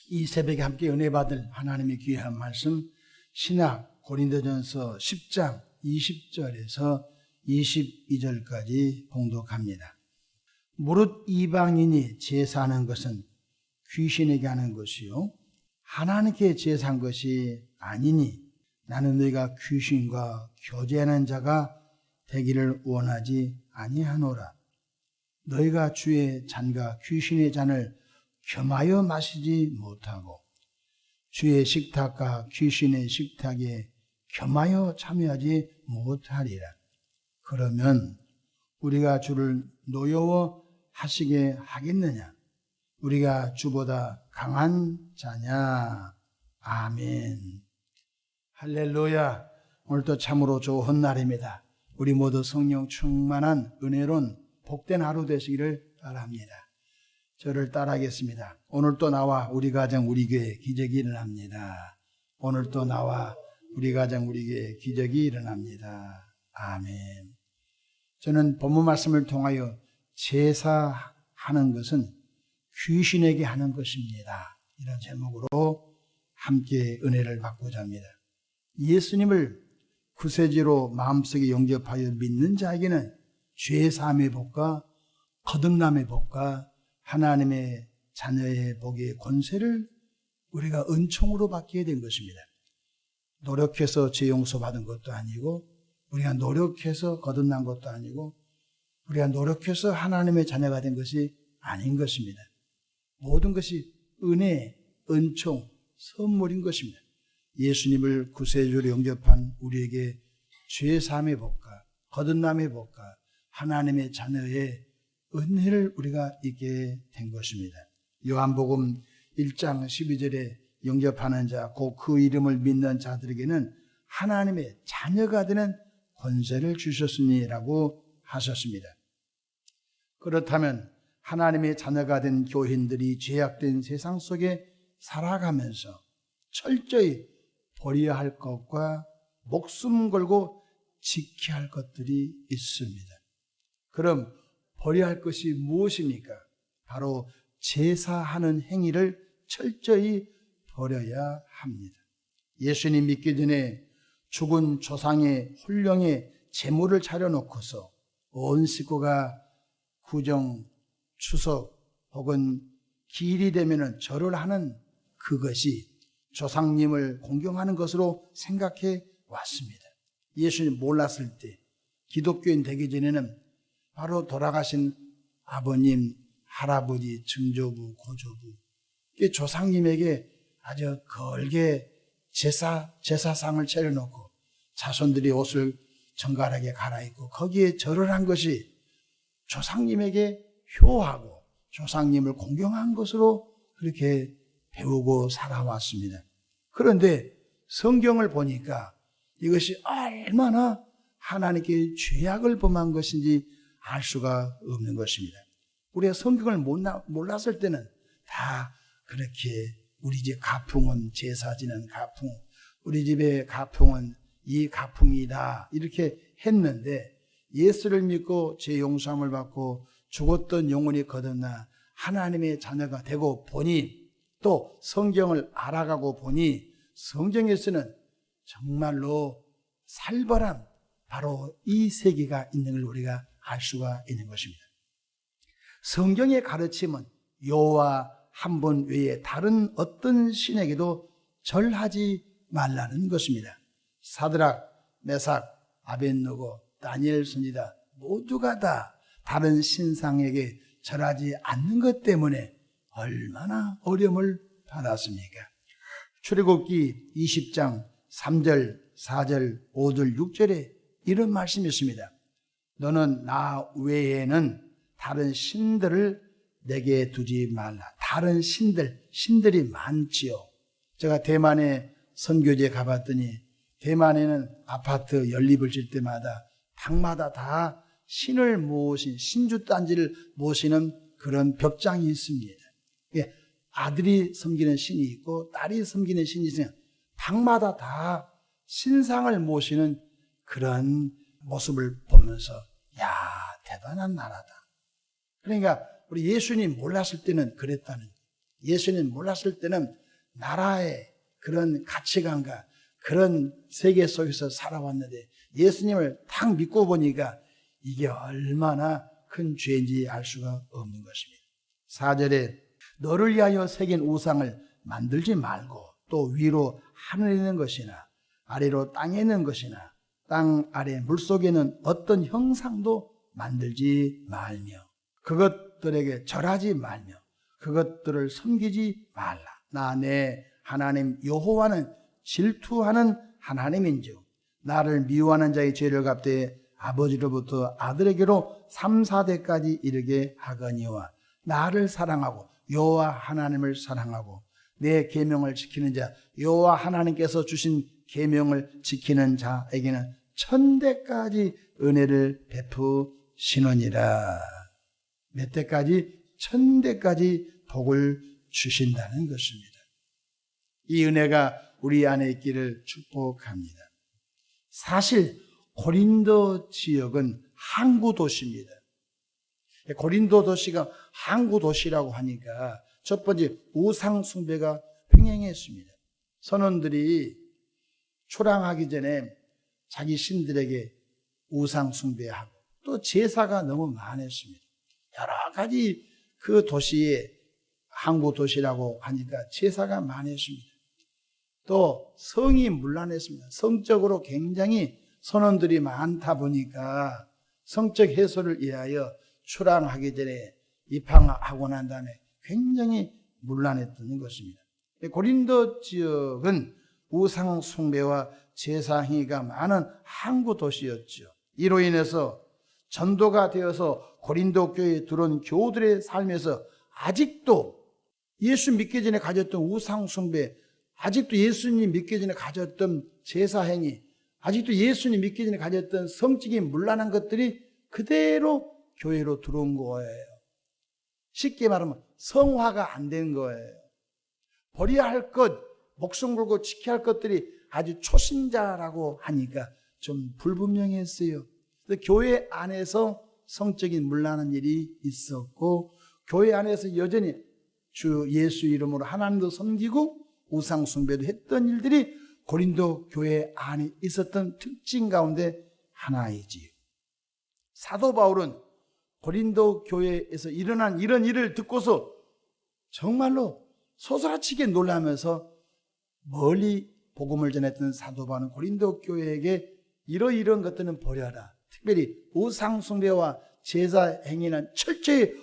이 새벽에 함께 은혜 받을 하나님의 귀한 말씀 신약 고린도전서 10장 20절에서 22절까지 봉독합니다. 무릇 이방인이 제사하는 것은 귀신에게 하는 것이요 하나님께 제사한 것이 아니니 나는 너희가 귀신과 교제하는 자가 되기를 원하지 아니하노라. 너희가 주의 잔과 귀신의 잔을 겸하여 마시지 못하고 주의 식탁과 귀신의 식탁에 겸하여 참여하지 못하리라. 그러면 우리가 주를 노여워하시게 하겠느냐? 우리가 주보다 강한 자냐? 아멘. 할렐루야. 오늘도 참으로 좋은 날입니다. 우리 모두 성령 충만한 은혜로운 복된 하루 되시기를 바랍니다. 저를 따라하겠습니다. 오늘 또 나와 우리 가정 우리 교회 기적이 일어납니다. 오늘 또 나와 우리 가정 우리 교회 기적이 일어납니다. 아멘. 저는 본문 말씀을 통하여 제사하는 것은 귀신에게 하는 것입니다. 이런 제목으로 함께 은혜를 받고자 합니다. 예수님을 구세주로 마음속에 영접하여 믿는 자에게는 죄사함의 복과 거듭남의 복과 하나님의 자녀의 복의 권세를 우리가 은총으로 받게 된 것입니다. 노력해서 죄 용서받은 것도 아니고 우리가 노력해서 거듭난 것도 아니고 우리가 노력해서 하나님의 자녀가 된 것이 아닌 것입니다. 모든 것이 은혜, 은총, 선물인 것입니다. 예수님을 구세주로 영접한 우리에게 죄사함의 복과 거듭남의 복과 하나님의 자녀의 은혜를 우리가 있게 된 것입니다. 요한복음 1장 12절에 영접하는 자, 곧 그 이름을 믿는 자들에게는 하나님의 자녀가 되는 권세를 주셨으니라고 하셨습니다. 그렇다면 하나님의 자녀가 된 교인들이 죄악된 세상 속에 살아가면서 철저히 버려야 할 것과 목숨 걸고 지켜야 할 것들이 있습니다. 그럼 버려야 할 것이 무엇입니까? 바로 제사하는 행위를 철저히 버려야 합니다. 예수님 믿기 전에 죽은 조상의 홀령의 제물을 차려놓고서 온 식구가 구정, 추석 혹은 기일이 되면 절을 하는 그것이 조상님을 공경하는 것으로 생각해 왔습니다. 예수님 몰랐을 때 기독교인 되기 전에는 바로 돌아가신 아버님, 할아버지, 증조부, 고조부 조상님에게 아주 걸게 제사상을 차려놓고 자손들이 옷을 정갈하게 갈아입고 거기에 절을 한 것이 조상님에게 효하고 조상님을 공경한 것으로 그렇게 배우고 살아왔습니다. 그런데 성경을 보니까 이것이 얼마나 하나님께 죄악을 범한 것인지 알 수가 없는 것입니다. 우리가 성경을 몰랐을 때는 다 그렇게 우리 집 가풍은 제사 지는 가풍, 우리 집의 가풍은 이 가풍이다 이렇게 했는데 예수를 믿고 죄 용서함을 받고 죽었던 영혼이 거듭나 하나님의 자녀가 되고 보니 또 성경을 알아가고 보니 성경에서는 정말로 살벌한 바로 이 세계가 있는 걸 우리가 알 수가 있는 것입니다. 성경의 가르침은 여호와 한 분 외에 다른 어떤 신에게도 절하지 말라는 것입니다. 사드락, 메삭, 아벳느고, 다니엘 선지자 모두가 다 다른 신상에게 절하지 않는 것 때문에 얼마나 어려움을 받았습니까? 출애굽기 20장 3절, 4절, 5절, 6절에 이런 말씀이 있습니다. 너는 나 외에는 다른 신들을 내게 두지 말라. 다른 신들이 많지요. 제가 대만에 선교지에 가봤더니 대만에는 아파트 연립을 질 때마다 방마다 다 신을 모신 신주단지를 모시는 그런 벽장이 있습니다. 아들이 섬기는 신이 있고 딸이 섬기는 신이 있으면 방마다 다 신상을 모시는 그런 모습을 보면서 야 대단한 나라다. 그러니까 우리 예수님 몰랐을 때는 그랬다는 거예요. 예수님 몰랐을 때는 나라의 그런 가치관과 그런 세계 속에서 살아왔는데 예수님을 딱 믿고 보니까 이게 얼마나 큰 죄인지 알 수가 없는 것입니다. 4절에 너를 위하여 새긴 우상을 만들지 말고 또 위로 하늘에 있는 것이나 아래로 땅에 있는 것이나 땅 아래 물속에 있는 어떤 형상도 만들지 말며 그것들에게 절하지 말며 그것들을 섬기지 말라. 나 내 하나님 여호와는 질투하는 하나님인즉 나를 미워하는 자의 죄를 갚되 아버지로부터 아들에게로 3, 4대까지 이르게 하거니와 나를 사랑하고 여호와 하나님을 사랑하고 내 계명을 지키는 자 여호와 하나님께서 주신 계명을 지키는 자에게는 1000대까지 은혜를 베푸시느니라. 몇 대까지? 1000대까지 복을 주신다는 것입니다. 이 은혜가 우리 안에 있기를 축복합니다. 사실 고린도 지역은 항구 도시입니다. 고린도 도시가 항구 도시라고 하니까 첫 번째 우상 숭배가 횡행했습니다. 선원들이 초랑하기 전에 자기 신들에게 우상 숭배하고 또 제사가 너무 많았습니다. 여러 가지 그 도시에 항구 도시라고 하니까 제사가 많았습니다. 또 성이 문란했습니다. 성적으로 굉장히 선원들이 많다 보니까 성적 해소를 위하여 출항하기 전에 입항하고 난 다음에 굉장히 문란했던 것입니다. 고린도 지역은 우상 숭배와 제사 행위가 많은 항구 도시였죠. 이로 인해서 전도가 되어서 고린도 교회에 들어온 교우들의 삶에서 아직도 예수 믿기 전에 가졌던 우상 숭배, 아직도 예수님 믿기 전에 가졌던 제사 행위, 아직도 예수님 믿기 전에 가졌던 성적인 문란한 것들이 그대로 교회로 들어온 거예요. 쉽게 말하면 성화가 안 된 거예요. 버려야 할 것, 목숨 걸고 지켜야 할 것들이 아주 초신자라고 하니까 좀 불분명했어요. 교회 안에서 성적인 문란한 일이 있었고 교회 안에서 여전히 주 예수 이름으로 하나님도 섬기고 우상 숭배도 했던 일들이 고린도 교회 안에 있었던 특징 가운데 하나이지요. 사도 바울은 고린도 교회에서 일어난 이런 일을 듣고서 정말로 소스라치게 놀라면서 멀리 복음을 전했던 사도 바울은 고린도 교회에게 이러이러한 것들은 버려라. 특별히 우상 숭배와 제사 행위는 철저히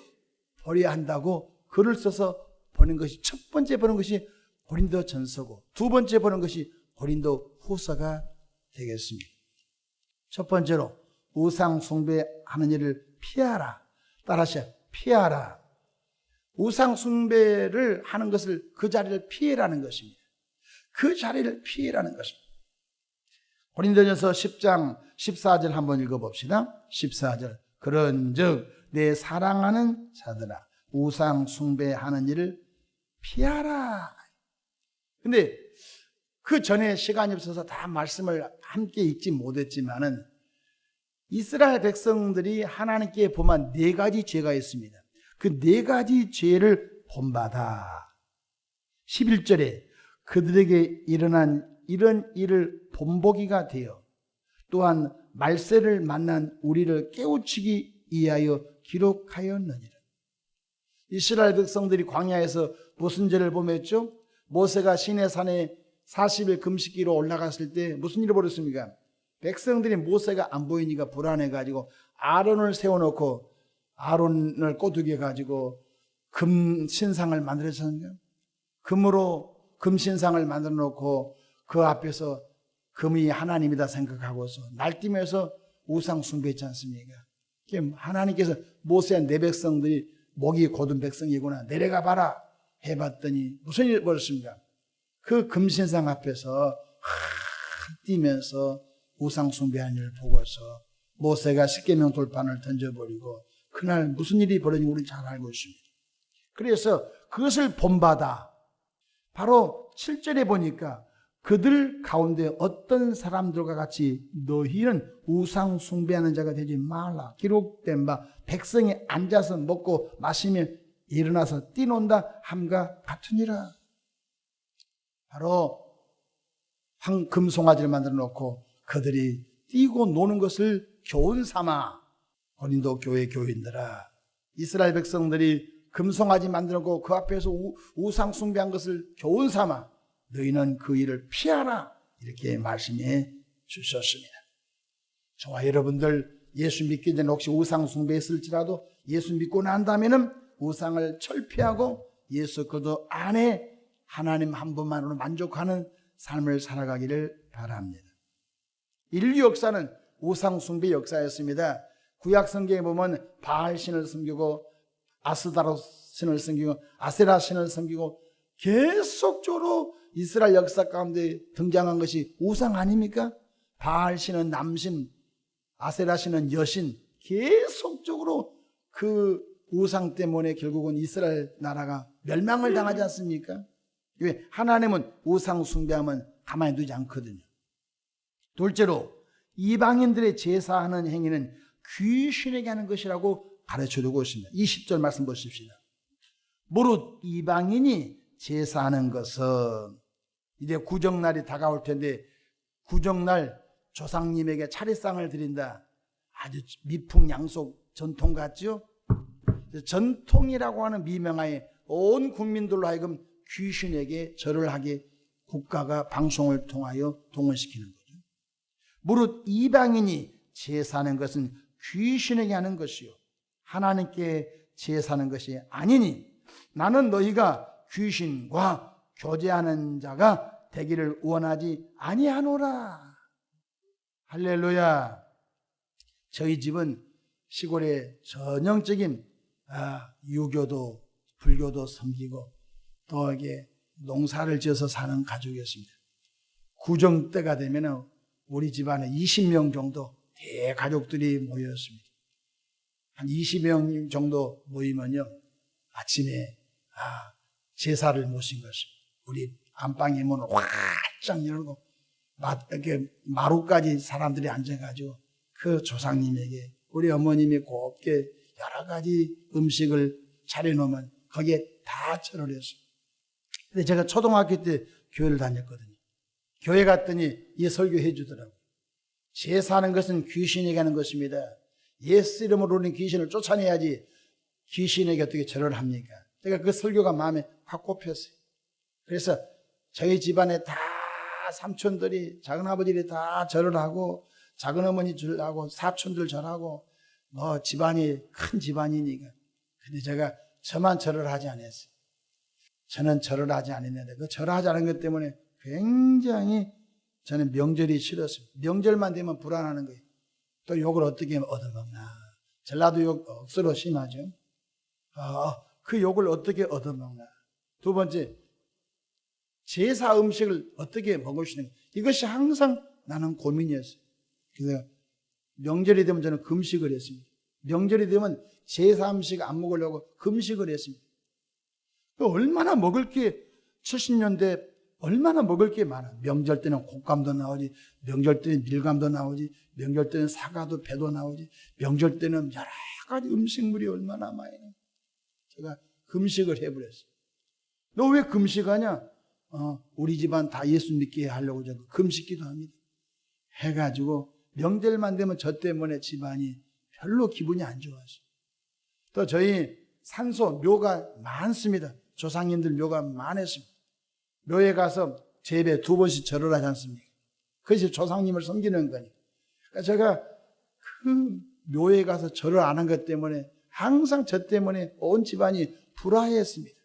버려야 한다고 글을 써서 보낸 것이 첫 번째 보낸 것이 고린도 전서고 두 번째 보낸 것이 고린도 후서가 되겠습니다. 첫 번째로 우상 숭배하는 일을 피하라. 따라서 피하라. 우상 숭배를 하는 것을 그 자리를 피해라는 것입니다. 그 자리를 피해라는 것입니다. 고린도전서 10장 14절 한번 읽어봅시다. 14절 그런즉 내 사랑하는 자들아 우상 숭배하는 일을 피하라. 근데 그 전에 시간이 없어서 다 말씀을 함께 읽지 못했지만은 이스라엘 백성들이 하나님께 범한 4가지 죄가 있습니다. 그 4가지 죄를 본받아 11절에 그들에게 일어난 이런 일을 본보기가 되어 또한 말세를 만난 우리를 깨우치기 위하여 기록하였느니라. 이스라엘 백성들이 광야에서 무슨 죄를 범했죠? 모세가 시내산에 40일 금식기로 올라갔을 때 무슨 일을 벌였습니까? 백성들이 모세가 안 보이니까 불안해가지고 아론을 세워놓고 아론을 꼬드겨가지고 금 신상을 만들었잖아요. 금으로 금 신상을 만들어 놓고 그 앞에서 금이 하나님이다 생각하고서 날뛰면서 우상 숭배했지 않습니까? 하나님께서 모세한 내 백성들이 목이 곧은 백성이구나 내려가 봐라 해봤더니 무슨 일이 벌었습니까? 그 금신상 앞에서 뛰면서 우상 숭배하는 일을 보고서 모세가 십계명 돌판을 던져버리고 그날 무슨 일이 벌어진지 우리는 잘 알고 있습니다. 그래서 그것을 본받아 바로 7절에 보니까 그들 가운데 어떤 사람들과 같이 너희는 우상 숭배하는 자가 되지 말라. 기록된 바 백성이 앉아서 먹고 마시며 일어나서 뛰논다 함과 같으니라. 바로 금송아지를 만들어 놓고 그들이 뛰고 노는 것을 교훈 삼아 고린도 교회 교인들아, 이스라엘 백성들이 금송아지 만들어 놓고 그 앞에서 우상 숭배한 것을 교훈 삼아 너희는 그 일을 피하라, 이렇게 말씀해 주셨습니다. 저와 여러분들 예수 믿기 전에 혹시 우상 숭배했을지라도 예수 믿고 난 다음에는 우상을 철폐하고 예수 그리스도 안에 하나님 한 분만으로 만족하는 삶을 살아가기를 바랍니다. 인류 역사는 우상 숭배 역사였습니다. 구약 성경에 보면 바알 신을 섬기고 아스다로 신을 섬기고 아세라 신을 섬기고 계속적으로 이스라엘 역사 가운데 등장한 것이 우상 아닙니까? 바알 신은 남신, 아세라 신은 여신, 계속적으로 그 우상 때문에 결국은 이스라엘 나라가 멸망을 당하지 않습니까? 왜? 하나님은 우상 숭배하면 가만히 두지 않거든요. 둘째로 이방인들의 제사하는 행위는 귀신에게 하는 것이라고 가르쳐주고 있습니다. 20절 말씀 보십시다. 무릇 이방인이 제사하는 것은, 이제 구정날이 다가올 텐데 구정날 조상님에게 차례상을 드린다. 아주 미풍양속 전통 같죠? 전통이라고 하는 미명하에 온 국민들로 하여금 귀신에게 절을 하게 국가가 방송을 통하여 동원시키는 거죠. 무릇 이방인이 제사하는 것은 귀신에게 하는 것이요 하나님께 제사하는 것이 아니니 나는 너희가 귀신과 교제하는 자가 되기를 원하지 아니하노라. 할렐루야. 저희 집은 시골에 전형적인 유교도 불교도 섬기고 또 이게 농사를 지어서 사는 가족이었습니다. 구정 때가 되면 우리 집안에 20명 정도 대가족들이 모였습니다. 한 20명 정도 모이면요, 아침에 제사를 모신 것입니다. 우리 안방에 문을 활짝 열고 이렇게 마루까지 사람들이 앉아가지고 그 조상님에게 우리 어머님이 곱게 여러 가지 음식을 차려놓으면 거기에 다 절을 했어요. 근데 제가 초등학교 때 교회를 다녔거든요. 교회 갔더니 이 설교해 주더라고요. 제사하는 것은 귀신에게 하는 것입니다. 예수 이름으로는 귀신을 쫓아내야지 귀신에게 어떻게 절을 합니까? 제가 그 설교가 마음에 확 꼽혔어요. 그래서 저희 집안에 다 삼촌들이, 작은아버지들이 다 절을 하고 작은어머니 절하고 사촌들 절하고 집안이 큰 집안이니까. 근데 제가 저만 절을 하지 않았어요. 저는 절을 하지 않았는데 그 절하지 않은 것 때문에 굉장히 저는 명절이 싫었어요. 명절만 되면 불안하는 거예요. 또 욕을 어떻게 얻어먹나. 전라도 욕 억수로 심하죠. 그 욕을 어떻게 얻어먹나. 두 번째, 제사 음식을 어떻게 먹을 수 있는 가. 이것이 항상 나는 고민이었어요. 그래서 명절이 되면 저는 금식을 했습니다. 명절이 되면 제사 음식 안 먹으려고 금식을 했습니다. 얼마나 먹을 게 70년대 얼마나 먹을 게 많아. 명절 때는 곶감도 나오지, 명절 때는 밀감도 나오지, 명절 때는 사과도 배도 나오지, 명절 때는 여러 가지 음식물이 얼마나 많이 나와. 제가 금식을 해버렸어요. 너 왜 금식하냐? 우리 집안 다 예수 믿게 하려고 제가 금식기도 합니다. 해가지고 명절만 되면 저 때문에 집안이 별로 기분이 안 좋았어요. 또 저희 산소 묘가 많습니다. 조상님들 묘가 많았습니다. 묘에 가서 제배 2번씩 절을 하지 않습니까? 그것이 조상님을 섬기는 거니까. 그러니까 제가 그 묘에 가서 절을 안 한 것 때문에 항상 저 때문에 온 집안이 불화했습니다.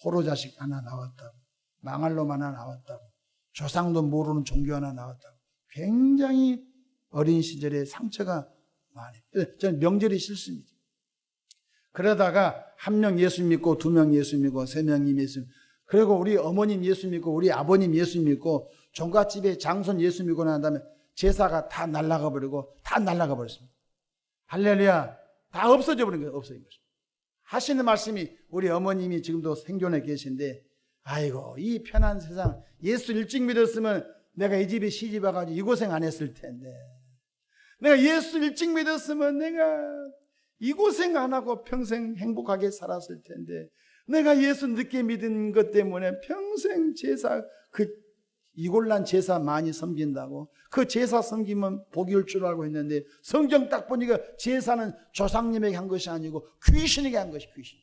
호로 자식 하나 나왔다고, 망할 놈 하나 나왔다고, 조상도 모르는 종교 하나 나왔다고. 굉장히 어린 시절에 상처가 많아요. 그래서 저는 명절이 싫습니다. 그러다가 1명 예수 믿고 2명 예수 믿고 3명이 예수 믿고, 그리고 우리 어머님 예수 믿고 우리 아버님 예수 믿고 종갓집에 장손 예수 믿고 난 다음에 제사가 다 날아가 버리고 다 날아가 버렸습니다. 할렐루야. 다 없어져 버린 거예요. 없어진 것입니다. 하시는 말씀이 우리 어머님이 지금도 생존해 계신데, 아이고 이 편한 세상, 예수 일찍 믿었으면 내가 이 집에 시집 와가지고 이 고생 안 했을 텐데, 내가 예수 일찍 믿었으면 내가 이 고생 안 하고 평생 행복하게 살았을 텐데, 내가 예수 늦게 믿은 것 때문에 평생 제사, 이골란 제사 많이 섬긴다고, 그 제사 섬기면 복이 올 줄 알고 했는데, 성경 딱 보니까 제사는 조상님에게 한 것이 아니고 귀신에게 한 것이 귀신.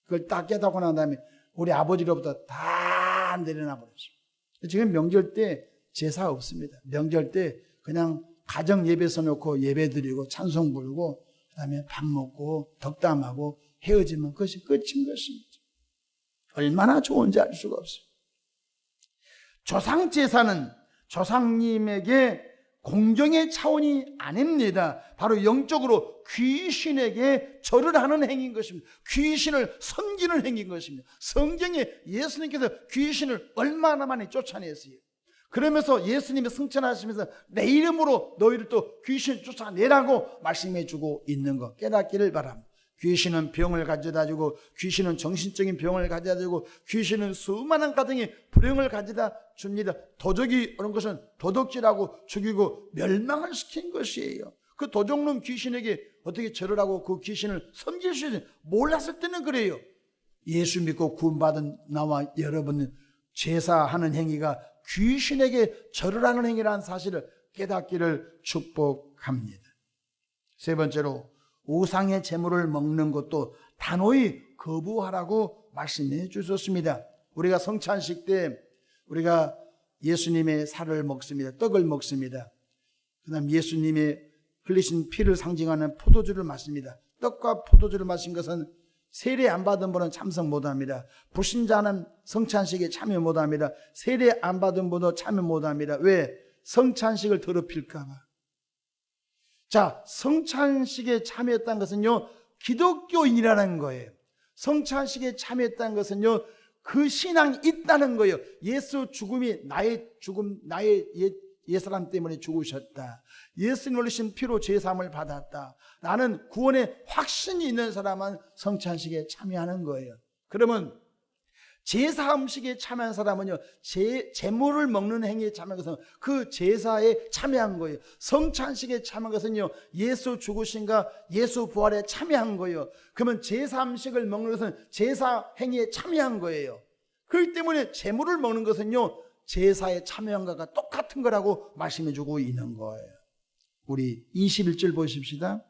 그걸 딱 깨닫고 난 다음에 우리 아버지로부터 다 내려놔 버렸어요. 지금 명절 때 제사 없습니다. 명절 때 그냥 가정 예배 써놓고 예배 드리고 찬송 부르고 그다음에 밥 먹고 덕담하고 헤어지면 그것이 끝인 것입니다. 얼마나 좋은지 알 수가 없어요. 조상 제사는 조상님에게 공경의 차원이 아닙니다. 바로 영적으로 귀신에게 절을 하는 행위인 것입니다. 귀신을 섬기는 행위인 것입니다. 성경에 예수님께서 귀신을 얼마나 많이 쫓아냈어요. 그러면서 예수님이 승천하시면서 내 이름으로 너희를 또 귀신을 쫓아내라고 말씀해 주고 있는 것 깨닫기를 바랍니다. 귀신은 병을 가져다 주고, 귀신은 정신적인 병을 가져다 주고, 귀신은 수많은 가정에 불행을 가져다 줍니다. 도적이 오는 것은 도둑질하고 죽이고 멸망을 시킨 것이에요. 그 도적놈 귀신에게 어떻게 절을 하고 그 귀신을 섬길 수 있는지 몰랐을 때는 그래요. 예수 믿고 구원받은 나와 여러분은 제사하는 행위가 귀신에게 절을 하는 행위라는 사실을 깨닫기를 축복합니다. 세 번째로, 우상의 제물을 먹는 것도 단호히 거부하라고 말씀해 주셨습니다. 우리가 성찬식 때 우리가 예수님의 살을 먹습니다. 떡을 먹습니다. 그 다음 예수님의 흘리신 피를 상징하는 포도주를 마십니다. 떡과 포도주를 마신 것은 세례 안 받은 분은 참석 못합니다. 불신자는 성찬식에 참여 못합니다. 세례 안 받은 분도 참여 못합니다. 왜? 성찬식을 더럽힐까 봐. 자, 성찬식에 참여했다는 것은요, 기독교인이라는 거예요. 성찬식에 참여했다는 것은요, 그 신앙이 있다는 거예요. 예수 죽음이 나의 죽음, 나의 옛사람 때문에 죽으셨다. 예수님 흘리신 피로 죄사함을 받았다. 나는 구원의 확신이 있는 사람은 성찬식에 참여하는 거예요. 그러면 제사 음식에 참여한 사람은요, 제물을 먹는 행위에 참여한 것은 그 제사에 참여한 거예요. 성찬식에 참여한 것은요, 예수 죽으신가 예수 부활에 참여한 거예요. 그러면 제사 음식을 먹는 것은 제사 행위에 참여한 거예요. 그렇기 때문에 제물을 먹는 것은요, 제사에 참여한 것과 똑같은 거라고 말씀해 주고 있는 거예요. 우리 21절 보십시다.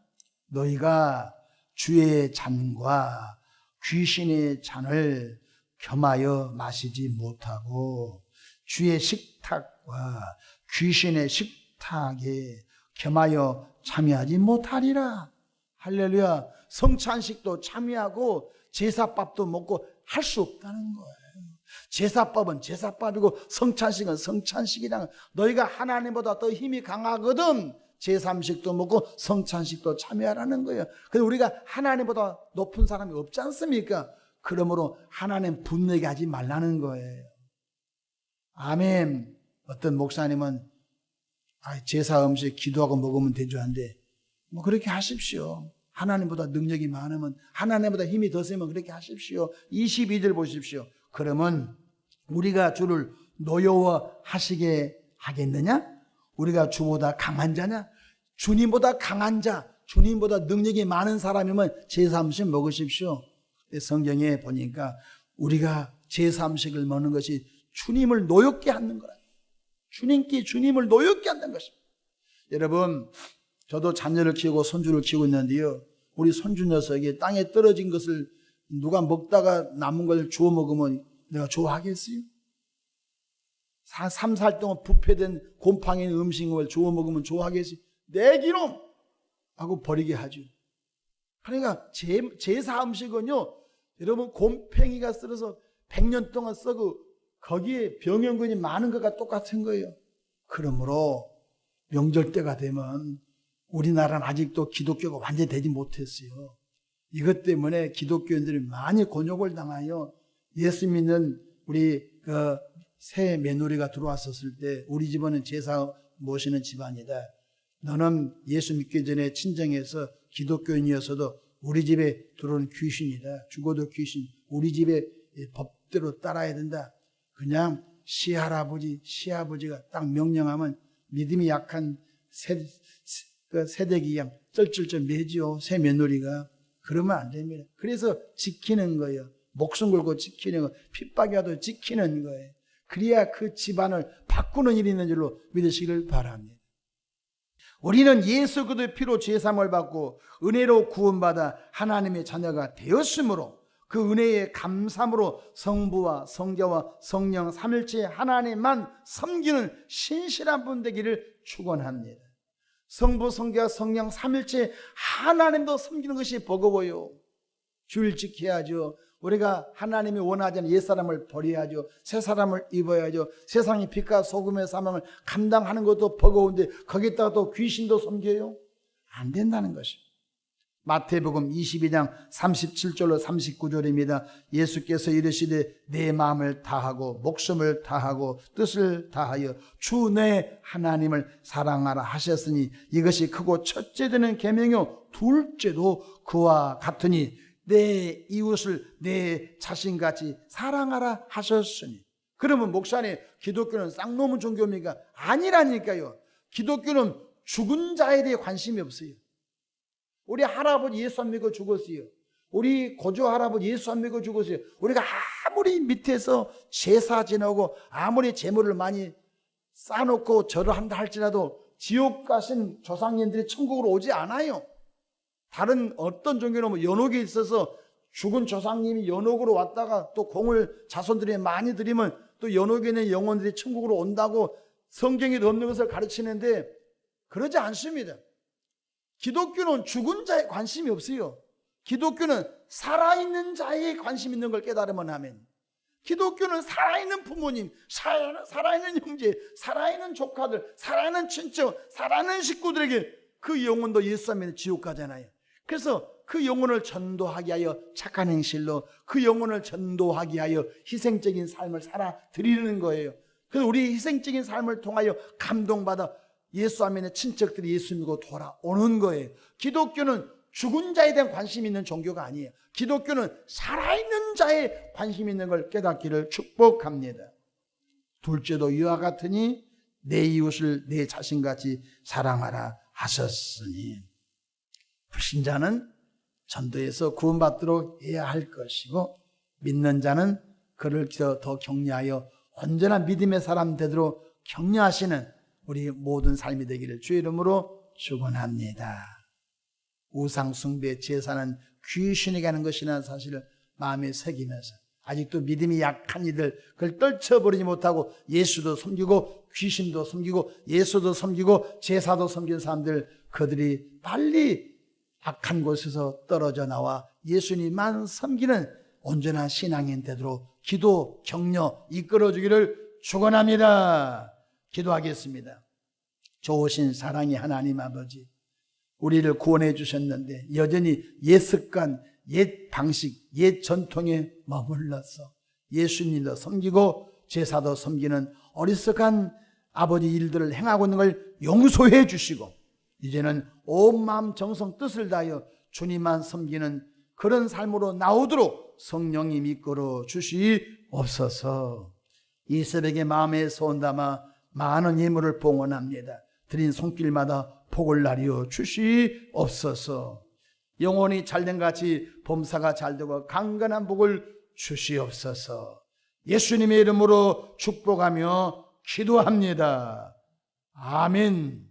너희가 주의 잔과 귀신의 잔을 겸하여 마시지 못하고 주의 식탁과 귀신의 식탁에 겸하여 참여하지 못하리라. 할렐루야. 성찬식도 참여하고 제사밥도 먹고 할 수 없다는 거예요. 제사법은 제사법이고 성찬식은 성찬식이랑, 너희가 하나님보다 더 힘이 강하거든 제사음식도 먹고 성찬식도 참여하라는 거예요. 근데 우리가 하나님보다 높은 사람이 없지 않습니까? 그러므로 하나님 분내게 하지 말라는 거예요. 아멘. 어떤 목사님은 제사 음식 기도하고 먹으면 되죠 한데, 뭐 그렇게 하십시오. 하나님보다 능력이 많으면, 하나님보다 힘이 더 세면 그렇게 하십시오. 22절 보십시오. 그러면 우리가 주를 노여워하시게 하겠느냐? 우리가 주보다 강한 자냐? 주님보다 강한 자, 주님보다 능력이 많은 사람이면 제사 음식 먹으십시오. 성경에 보니까 우리가 제사 음식을 먹는 것이 주님을 노엽게 하는 거라. 주님을 노엽게 한다는 것입니다. 여러분, 저도 자녀를 키우고 손주를 키우고 있는데요, 우리 손주 녀석이 땅에 떨어진 것을 누가 먹다가 남은 걸 주워 먹으면 내가 좋아하겠어요? 3살 동안 부패된 곰팡이 음식을 주워 먹으면 좋아하겠어요? 내 기름! 하고 버리게 하죠. 그러니까 제사 음식은요, 여러분 곰팡이가 쓸어서 100년 동안 썩고 거기에 병연근이 많은 것과 똑같은 거예요. 그러므로 명절 때가 되면 우리나라는 아직도 기독교가 완전히 되지 못했어요. 이것 때문에 기독교인들이 많이 곤욕을 당하여, 예수 믿는 우리 새 며느리가 들어왔었을 때 우리 집안은 제사 모시는 집안이다. 너는 예수 믿기 전에 친정에서 기독교인이어서도 우리 집에 들어오는 귀신이다. 죽어도 귀신. 우리 집에 법대로 따라야 된다. 그냥 시할아버지, 시아버지가 딱 명령하면 믿음이 약한 그 새댁이 그냥 쩔쩔쩔 매지요. 새 며느리가. 그러면 안 됩니다. 그래서 지키는 거예요. 목숨 걸고 지키는 거, 핍박이라도 지키는 거예요. 그래야 그 집안을 바꾸는 일이 있는 줄로 믿으시기를 바랍니다. 우리는 예수 그리스도의 피로 죄사함을 받고 은혜로 구원받아 하나님의 자녀가 되었으므로 그 은혜의 감사함으로 성부와 성자와 성령 삼일체 하나님만 섬기는 신실한 분 되기를 축원합니다. 성부, 성자, 성령 삼일체 하나님도 섬기는 것이 버거워요. 주일 지켜야죠. 우리가 하나님이 원하지 않는 옛사람을 버려야죠. 새사람을 입어야죠. 세상의 빛과 소금의 사명을 감당하는 것도 버거운데 거기다가 또 귀신도 섬겨요? 안 된다는 것입니다. 마태복음 22장 37절로 39절입니다. 예수께서 이르시되 내 마음을 다하고 목숨을 다하고 뜻을 다하여 주 내 하나님을 사랑하라 하셨으니 이것이 크고 첫째 되는 계명이요 둘째도 그와 같으니 내 이웃을 내 자신같이 사랑하라 하셨으니. 그러면 목사님, 기독교는 쌍놈의 종교입니까? 아니라니까요. 기독교는 죽은 자에 대해 관심이 없어요. 우리 할아버지 예수 안 믿고 죽었어요. 우리 고조 할아버지 예수 안 믿고 죽었어요. 우리가 아무리 밑에서 제사 지내고 아무리 재물을 많이 쌓아놓고 절을 한다 할지라도 지옥 가신 조상님들이 천국으로 오지 않아요. 다른 어떤 종교는 뭐 연옥에 있어서 죽은 조상님이 연옥으로 왔다가 또 공을 자손들이 많이 드리면 또 연옥에 있는 영혼들이 천국으로 온다고 성경에 없는 것을 가르치는데 그러지 않습니다. 기독교는 죽은 자에 관심이 없어요. 기독교는 살아있는 자에 관심 있는 걸 깨달으면 하면, 기독교는 살아있는 부모님, 살아있는 형제, 살아있는 조카들, 살아있는 친척, 살아있는 식구들에게 그 영혼도 예수 안 믿는 지옥 가잖아요. 그래서 그 영혼을 전도하게 하여 착한 행실로 그 영혼을 전도하게 하여 희생적인 삶을 살아 드리는 거예요. 그래서 우리 희생적인 삶을 통하여 감동받아 예수 안 믿는 친척들이 예수 믿고 돌아오는 거예요. 기독교는 죽은 자에 대한 관심이 있는 종교가 아니에요. 기독교는 살아있는 자에 관심 있는 걸 깨닫기를 축복합니다. 둘째도 이와 같으니 내 이웃을 내 자신같이 사랑하라 하셨으니. 불신자는 전도에서 구원받도록 해야 할 것이고 믿는 자는 그를 더 격려하여 온전한 믿음의 사람 되도록 격려하시는 우리 모든 삶이 되기를 주의 이름으로 축원합니다. 우상 숭배 제사는 귀신이 가는 것이라는 사실을 마음에 새기면서 아직도 믿음이 약한 이들 그걸 떨쳐버리지 못하고 예수도 섬기고 귀신도 섬기고 예수도 섬기고 제사도 섬기는 사람들, 그들이 빨리 악한 곳에서 떨어져 나와 예수님만 섬기는 온전한 신앙인 되도록 기도, 격려 이끌어주기를 축원합니다. 기도하겠습니다. 좋으신 사랑의 하나님 아버지, 우리를 구원해 주셨는데 여전히 옛 습관, 옛 방식, 옛 전통에 머물러서 예수님도 섬기고 제사도 섬기는 어리석은 아버지 일들을 행하고 있는 걸 용서해 주시고 이제는 온 마음 정성 뜻을 다하여 주님만 섬기는 그런 삶으로 나오도록 성령님 이끌어 주시옵소서. 이 새벽에 마음에 소원 담아 많은 예물을 봉헌합니다. 드린 손길마다 복을 나리어 주시옵소서. 영혼이 잘된 같이 범사가 잘되고 강건한 복을 주시옵소서. 예수님의 이름으로 축복하며 기도합니다. 아멘.